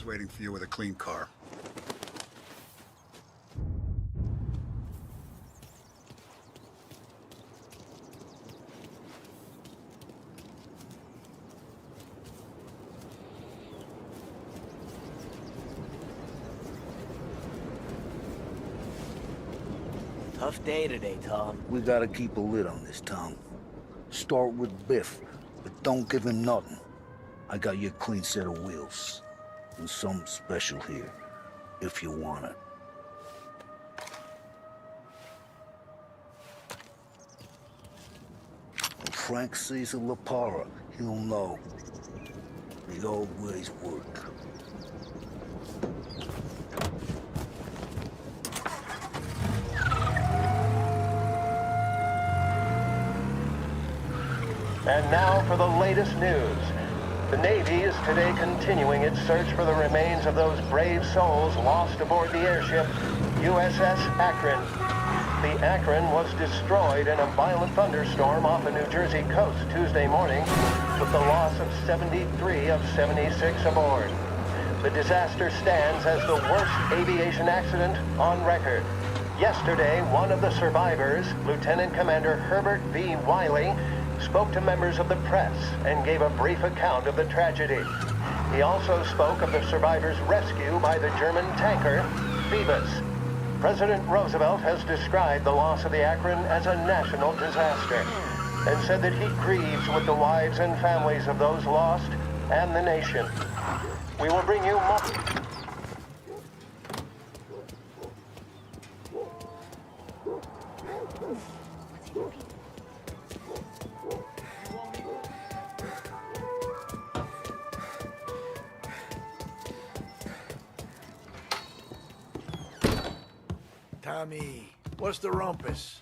waiting for you with a clean car. Tough day today, Tom. We gotta keep a lid on this town. Start with Biff, but don't give him nothing. I got you a clean set of wheels. And something special here, if you want it. When Frank sees a La Parra, he'll know. They always work. And now for the latest news. The Navy is today continuing its search for the remains of those brave souls lost aboard the airship USS Akron. The Akron was destroyed in a violent thunderstorm off the New Jersey coast Tuesday morning, with the loss of 73 of 76 aboard. The disaster stands as the worst aviation accident on record. Yesterday, one of the survivors, Lieutenant Commander Herbert V. Wiley, spoke to members of the press and gave a brief account of the tragedy. He also spoke of the survivors' rescue by the German tanker, Phoebus. President Roosevelt has described the loss of the Akron as a national disaster and said that he grieves with the wives and families of those lost and the nation. We will bring you more. Tommy, what's the rumpus?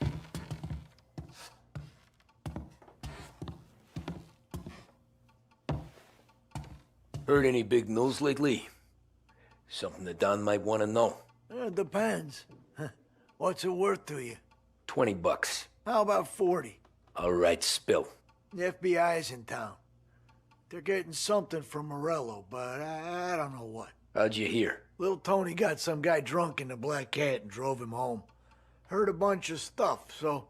Heard any big news lately? Something that Don might want to know. Depends. What's it worth to you? $20. How about 40? All right, spill. The FBI's in town. They're getting something from Morello, but I don't know what. How'd you hear? Little Tony got some guy drunk in the Black Cat and drove him home. Heard a bunch of stuff, so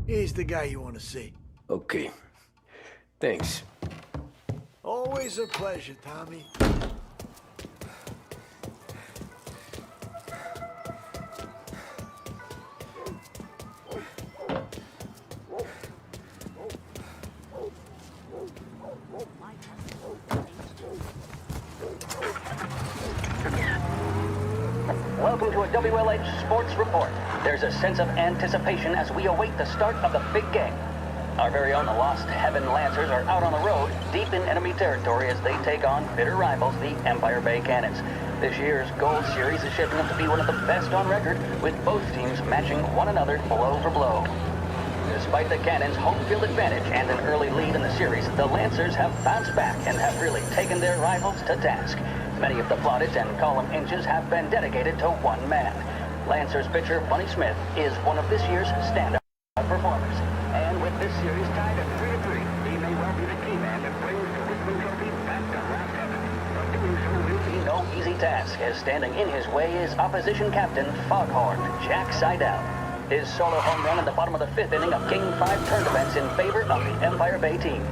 he's the guy you want to see. Okay. Thanks. Always a pleasure, Tommy. Welcome to a WLH Sports Report. There's a sense of anticipation as we await the start of the big game. Our very own Lost Heaven Lancers are out on the road, deep in enemy territory as they take on bitter rivals, the Empire Bay Cannons. This year's Gold Series is shaping up to be one of the best on record, with both teams matching one another blow for blow. Despite the Cannons' home field advantage and an early lead in the series, the Lancers have bounced back and have really taken their rivals to task. Many of the plaudits and column inches have been dedicated to one man. Lancers pitcher Bunny Smith is one of this year's standout performers. And with this series tied at 3-3, he may well be the key man that brings the Richmond Trophy back to Lost Heaven. But doing so will be no easy task, as standing in his way is opposition captain Foghorn Jack Seidel. His solo home run in the bottom of the fifth inning of Game 5 turned events in favor of the Empire Bay team.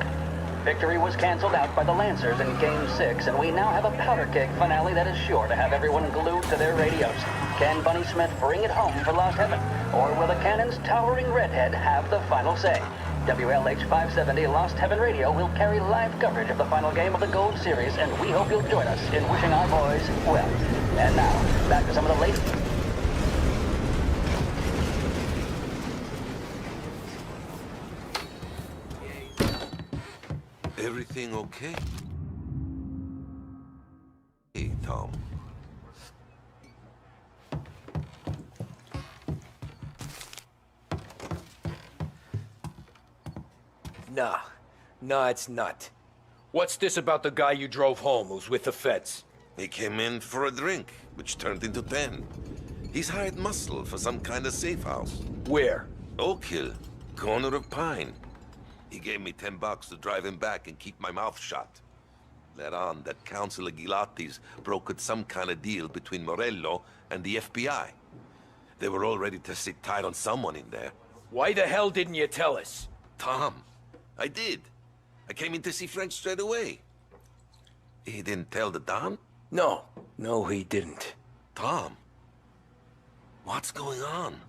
Victory was canceled out by the Lancers in Game 6, and we now have a powder keg finale that is sure to have everyone glued to their radios. Can Bunny Smith bring it home for Lost Heaven, or will the Cannon's towering redhead have the final say? WLH 570 Lost Heaven Radio will carry live coverage of the final game of the Gold Series, and we hope you'll join us in wishing our boys well. And now, back to some of the latest. Everything okay? Hey, Tom. Nah, it's not. What's this about the guy you drove home who's with the feds? He came in for a drink, which turned into 10. He's hired muscle for some kind of safe house. Where? Oak Hill, corner of Pine. He gave me $10 to drive him back and keep my mouth shut. Let on that Councilor Gilatti's brokered some kind of deal between Morello and the FBI. They were all ready to sit tight on someone in there. Why the hell didn't you tell us? Tom, I did. I came in to see Frank straight away. He didn't tell the Don? No, he didn't. Tom, what's going on?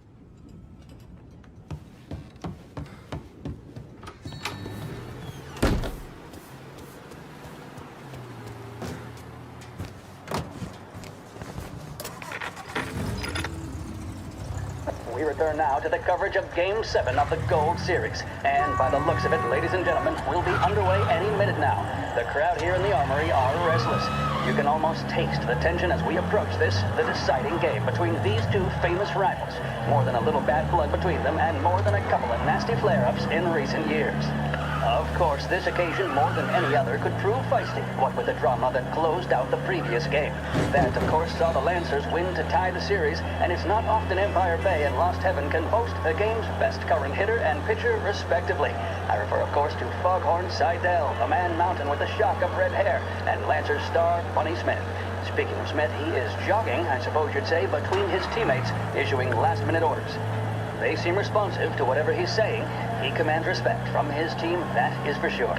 We return now to the coverage of Game 7 of the Gold Series. And by the looks of it, ladies and gentlemen, we'll be underway any minute now. The crowd here in the Armory are restless. You can almost taste the tension as we approach this, the deciding game between these two famous rivals. More than a little bad blood between them, and more than a couple of nasty flare-ups in recent years. Of course, this occasion, more than any other, could prove feisty, what with the drama that closed out the previous game. That, of course, saw the Lancers win to tie the series, and it's not often Empire Bay and Lost Heaven can boast the game's best current hitter and pitcher, respectively. I refer, of course, to Foghorn Seidel, a man mountain with a shock of red hair, and Lancers star Bunny Smith. Speaking of Smith, he is jogging, I suppose you'd say, between his teammates, issuing last-minute orders. They seem responsive to whatever he's saying. He commands respect from his team, that is for sure.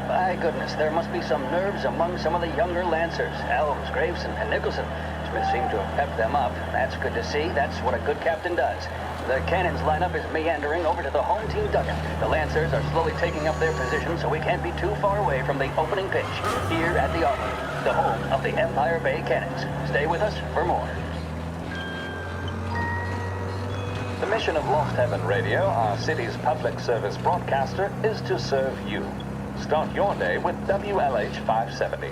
By goodness, there must be some nerves among some of the younger Lancers. Elves, Graveson, and Nicholson. Smith seemed to have pepped them up. That's good to see. That's what a good captain does. The Cannons lineup is meandering over to the home team dugout. The Lancers are slowly taking up their position, so we can't be too far away from the opening pitch here at the Armory, the home of the Empire Bay Cannons. Stay with us for more. The mission of Lost Heaven Radio, our city's public service broadcaster, is to serve you. Start your day with WLH 570.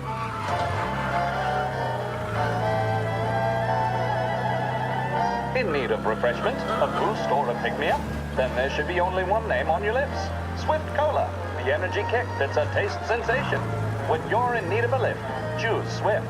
In need of refreshment, a boost, or a pick-me-up? Then there should be only one name on your lips. Swift Cola, the energy kick that's a taste sensation. When you're in need of a lift, choose Swift.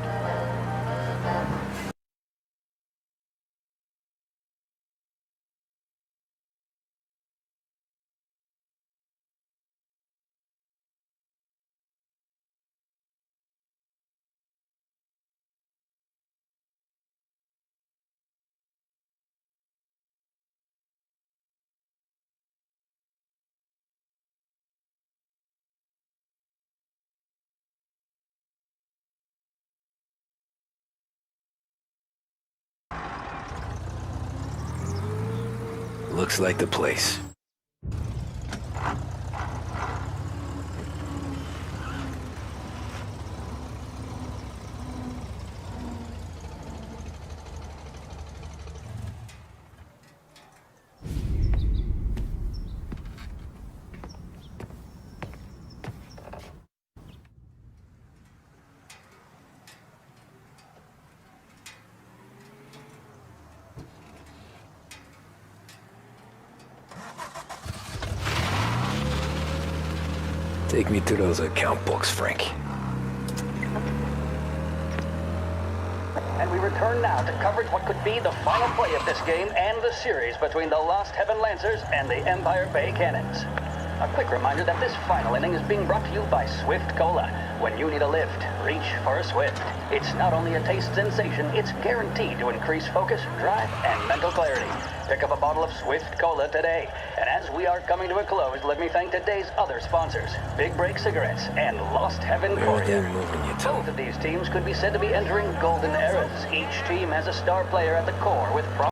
Looks like the place. Take me to those account books, Frank. And we return now to coverage what could be the final play of this game and the series between the Lost Heaven Lancers and the Empire Bay Cannons. A quick reminder that this final inning is being brought to you by Swift Cola. When you need a lift, reach for a Swift. It's not only a taste sensation, it's guaranteed to increase focus, drive, and mental clarity. Pick up a bottle of Swift Cola today. And as we are coming to a close, let me thank today's other sponsors, Big Break Cigarettes and Lost Heaven Courier. Both of these teams could be said to be entering golden eras. Each team has a star player at the core with